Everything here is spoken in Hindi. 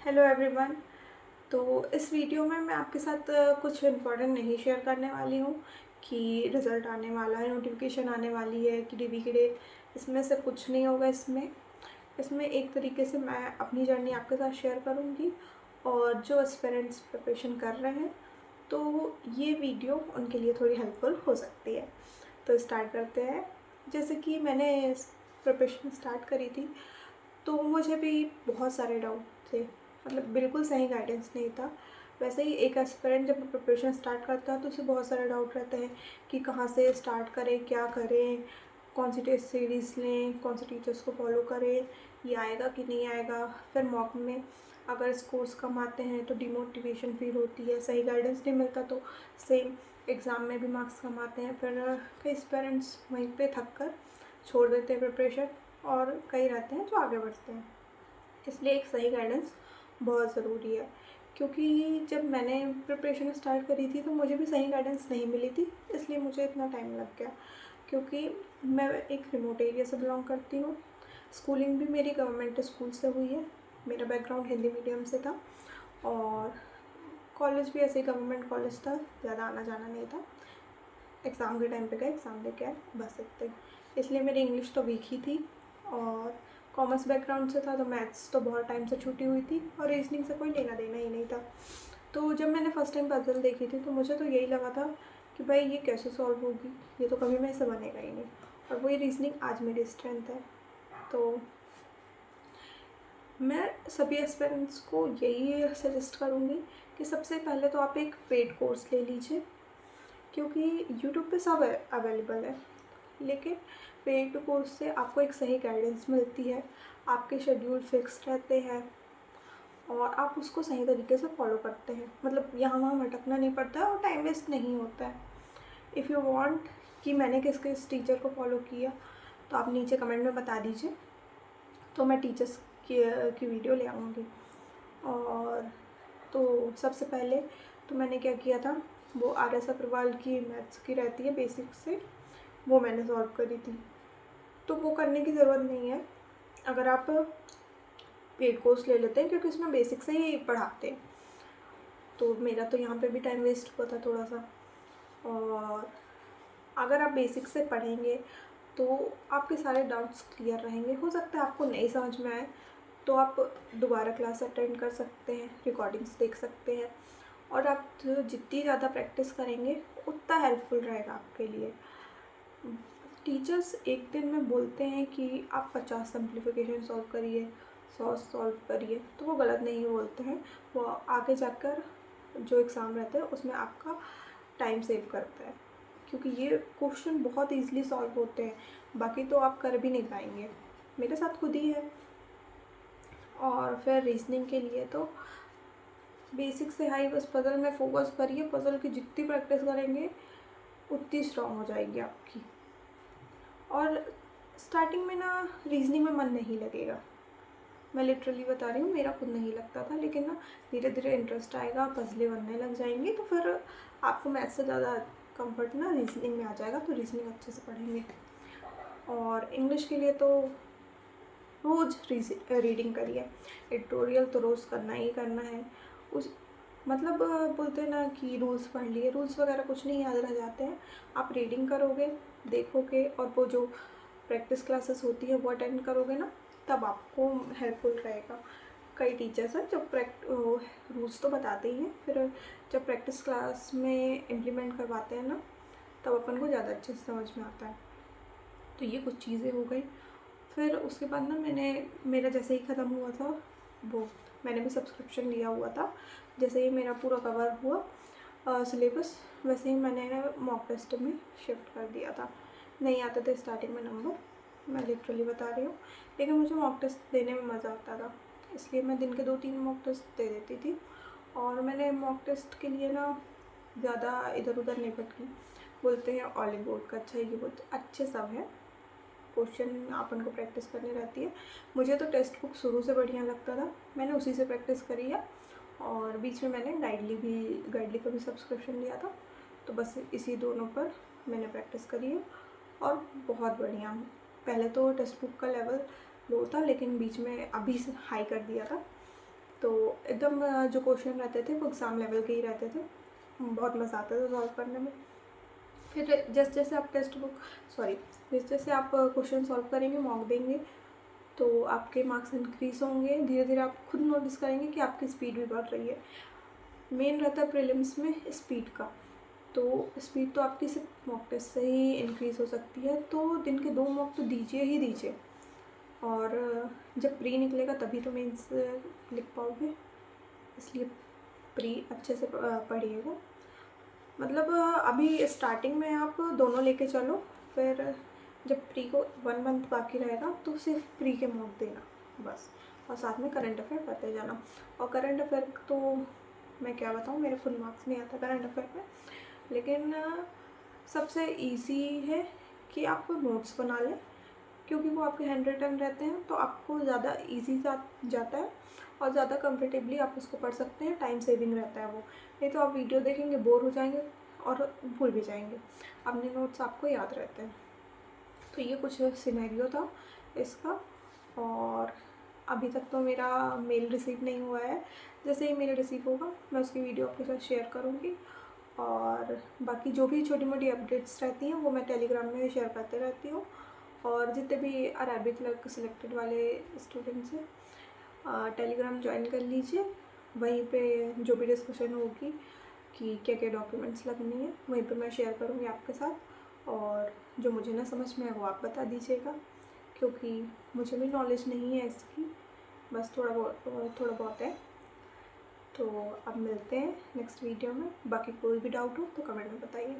Hello everyone. तो इस वीडियो में मैं आपके साथ कुछ इम्पोर्टेंट नहीं शेयर करने वाली हूँ कि रिज़ल्ट आने वाला है, नोटिफिकेशन आने वाली है कि डीवी की डेट। इसमें से कुछ नहीं होगा। इसमें एक तरीके से मैं अपनी जर्नी आपके साथ शेयर करूँगी और जो एस्पिरेंट्स प्रिपरेशन कर रहे हैं तो ये वीडियो उनके लिए थोड़ी हेल्पफुल हो सकती है। तो स्टार्ट करते हैं। जैसे कि मैंने प्रिपरेशन स्टार्ट करी थी तो मुझे भी बहुत सारे डाउट थे, मतलब बिल्कुल सही गाइडेंस नहीं था। वैसे ही एक एस्पिरेंट जब प्रिपरेशन स्टार्ट करता है तो उसे बहुत सारे डाउट रहते हैं कि कहाँ से स्टार्ट करें, क्या करें, कौन सी टेस्ट सीरीज़ लें, कौन से टीचर्स को फॉलो करें, ये आएगा कि नहीं आएगा। फिर मॉक में अगर स्कोर्स कम आते हैं तो डिमोटिवेशन फील होती है, सही गाइडेंस नहीं मिलता तो सेम एग्ज़ाम में भी मार्क्स कम आते हैं। फिर कई पेरेंट्स वहीं पे थक कर छोड़ देते हैं प्रिपरेशन और कई रहते हैं जो आगे बढ़ते हैं। इसलिए एक सही गाइडेंस बहुत ज़रूरी है, क्योंकि जब मैंने प्रिपरेशन स्टार्ट करी थी तो मुझे भी सही गाइडेंस नहीं मिली थी, इसलिए मुझे इतना टाइम लग गया। क्योंकि मैं एक रिमोट एरिया से बिलोंग करती हूँ। स्कूलिंग भी मेरी गवर्नमेंट स्कूल से हुई है। मेरा बैकग्राउंड हिंदी मीडियम से था और कॉलेज भी ऐसे ही गवर्नमेंट कॉलेज था, ज़्यादा आना जाना नहीं था। एग्ज़ाम के टाइम पे गए, एग्ज़ाम दे के आए, बस इतना ही। इसलिए मेरी इंग्लिश तो वीक ही थी और कॉमर्स बैकग्राउंड से था तो मैथ्स तो बहुत टाइम से छूटी हुई थी और रीजनिंग से कोई लेना देना ही नहीं था। तो जब मैंने फ़र्स्ट टाइम पज़ल देखी थी तो मुझे तो यही लगा था कि भाई ये कैसे सॉल्व होगी, ये तो कभी मेरे से बनेगा ही नहीं। और वही रीजनिंग आज मेरी स्ट्रेंथ है। तो मैं सभी एस्पिरेंट्स को यही सजेस्ट करूँगी कि सबसे पहले तो आप एक पेड कोर्स ले लीजिए, क्योंकि यूट्यूब पे सब अवेलेबल है। लेकिन पेड कोर्स से आपको एक सही गाइडेंस मिलती है, आपके शेड्यूल फिक्स रहते हैं और आप उसको सही तरीके से फॉलो करते हैं। मतलब यहाँ वहाँ भटकना नहीं पड़ता और टाइम वेस्ट नहीं होता है। इफ़ यू वांट कि मैंने किस किस टीचर को फॉलो किया तो आप नीचे कमेंट में बता दीजिए, तो मैं टीचर्स की वीडियो ले आऊँगी। और तो सबसे पहले तो मैंने क्या किया था, वो आर एस अग्रवाल की मैथ्स की रहती है बेसिक से, वो मैंने सॉल्व करी थी। तो वो करने की ज़रूरत नहीं है अगर आप पेड कोर्स ले लेते हैं, क्योंकि उसमें बेसिक से ही पढ़ाते हैं। तो मेरा तो यहाँ पे भी टाइम वेस्ट हुआ था थोड़ा सा। और अगर आप बेसिक से पढ़ेंगे तो आपके सारे डाउट्स क्लियर रहेंगे। हो सकता है आपको नहीं समझ में आए तो आप दोबारा क्लास अटेंड कर सकते हैं, रिकॉर्डिंग्स देख सकते हैं और आप जितनी ज़्यादा प्रैक्टिस करेंगे उतना हेल्पफुल रहेगा आपके लिए। टीचर्स एक दिन में बोलते हैं कि आप 50 सिंप्लीफिकेशन सॉल्व करिए, 100 सॉल्व करिए, तो वो गलत नहीं बोलते हैं। वो आगे जाकर जो एग्ज़ाम रहता है उसमें आपका टाइम सेव करता है, क्योंकि ये क्वेश्चन बहुत ईज़िली सॉल्व होते हैं, बाकी तो आप कर भी नहीं पाएंगे। मेरे साथ खुद ही है। और फिर रीजनिंग के लिए तो बेसिक से हाई बस पज़ल में फोकस करिए। पज़ल की जितनी प्रैक्टिस करेंगे उतनी स्ट्रॉन्ग हो जाएगी आपकी। और स्टार्टिंग में ना रीजनिंग में मन नहीं लगेगा, मैं लिटरली बता रही हूँ, मेरा खुद नहीं लगता था। लेकिन ना धीरे धीरे इंटरेस्ट आएगा, पजलें बनने लग जाएंगी तो फिर आपको मैथ्स से ज़्यादा कंफर्ट ना रीजनिंग में आ जाएगा, तो रीजनिंग अच्छे से पढ़ेंगे। और इंग्लिश के लिए तो रोज़ रीडिंग करिए, एडिटोरियल तो रोज़ करना ही करना है। उस मतलब बोलते हैं ना कि रूल्स पढ़ लिए, रूल्स वगैरह कुछ नहीं याद रह जाते हैं। आप रीडिंग करोगे, देखोगे और वो जो प्रैक्टिस क्लासेस होती है वो अटेंड करोगे ना, तब आपको हेल्पफुल रहेगा। कई टीचर्स हैं जो रूल्स तो बताते ही हैं, फिर जब प्रैक्टिस क्लास में इम्प्लीमेंट करवाते हैं ना तब अपन को ज़्यादा अच्छे से समझ में आता है। तो ये कुछ चीज़ें हो गई। फिर उसके बाद ना मेरा जैसे ही ख़त्म हुआ था वो, मैंने भी सब्सक्रिप्शन लिया हुआ था। जैसे ही मेरा पूरा कवर हुआ सिलेबस, वैसे ही मैंने मॉक टेस्ट में शिफ्ट कर दिया था। नहीं आते थे स्टार्टिंग में नंबर, मैं लिटरली बता रही हूँ, लेकिन मुझे मॉक टेस्ट देने में मज़ा आता था, इसलिए मैं दिन के 2-3 मॉक टेस्ट दे देती थी। और मैंने मॉक टेस्ट के लिए ना ज़्यादा इधर उधर नहीं भटकी। बोलते हैं ऑलिव बोर्ड का अच्छा है, ये बहुत अच्छे सब है, क्वेश्चन अपन को प्रैक्टिस करनी रहती है। मुझे तो टेक्स्ट बुक शुरू से बढ़िया लगता था, मैंने उसी से प्रैक्टिस करी है। और बीच में मैंने गाइडली का भी सब्सक्रिप्शन लिया था, तो बस इसी दोनों पर मैंने प्रैक्टिस करी है और बहुत बढ़िया। पहले तो टेक्स्ट बुक का लेवल लो था, लेकिन बीच में अभी से हाई कर दिया था। तो एकदम जो क्वेश्चन रहते थे वो एग्ज़ाम लेवल के ही रहते थे, बहुत मज़ा आता था सॉल्व करने में। फिर जैसे जैसे आप जैसे जैसे आप क्वेश्चन सॉल्व करेंगे, मॉक देंगे, तो आपके मार्क्स इंक्रीज़ होंगे। धीरे धीरे आप खुद नोटिस करेंगे कि आपकी स्पीड भी बढ़ रही है। मेन रहता है प्रीलिम्स में स्पीड का, तो स्पीड तो आपकी सिर्फ मॉक टेस्ट से ही इंक्रीज़ हो सकती है। तो दिन के 2 मॉक तो दीजिए ही दीजिए, और जब प्री निकलेगा तभी तो मेंस लिख पाओगे, इसलिए प्री अच्छे से पढ़िएगा। मतलब अभी स्टार्टिंग में आप दोनों लेके चलो, फिर जब प्री को 1 मंथ बाकी रहेगा तो सिर्फ प्री के मॉक देना बस, और साथ में करंट अफेयर पढ़ते जाना। और करंट अफेयर तो मैं क्या बताऊँ, मेरे फुल मार्क्स नहीं आता करंट अफेयर में, लेकिन सबसे इजी है कि आप नोट्स बना लें, क्योंकि वो आपके हैंड रिटन रहते हैं, तो आपको ज़्यादा ईजी जाता है और ज़्यादा कंफर्टेबली आप उसको पढ़ सकते हैं। टाइम सेविंग रहता है वो, नहीं तो आप वीडियो देखेंगे, बोर हो जाएंगे और भूल भी जाएंगे। अपने नोट्स आपको याद रहते हैं। तो ये कुछ सिनेरियो था इसका। और अभी तक तो मेरा मेल रिसीव नहीं हुआ है, जैसे ही मेल रिसीव होगा मैं उसकी वीडियो आपके साथ शेयर करूँगी। और बाकी जो भी छोटी मोटी अपडेट्स रहती हैं वो मैं टेलीग्राम में शेयर करते रहती हूँ। और जितने भी अरबिक क्लर्क सिलेक्टेड वाले स्टूडेंट्स हैं, टेलीग्राम ज्वाइन कर लीजिए। वहीं पे जो भी डिस्कशन होगी कि क्या क्या डॉक्यूमेंट्स लगनी है, वहीं पे मैं शेयर करूँगी आपके साथ। और जो मुझे ना समझ में है वो आप बता दीजिएगा, क्योंकि मुझे भी नॉलेज नहीं है इसकी, बस थोड़ा बहुत है। तो अब मिलते हैं नेक्स्ट वीडियो में। बाकी कोई भी डाउट हो तो कमेंट में बताइए।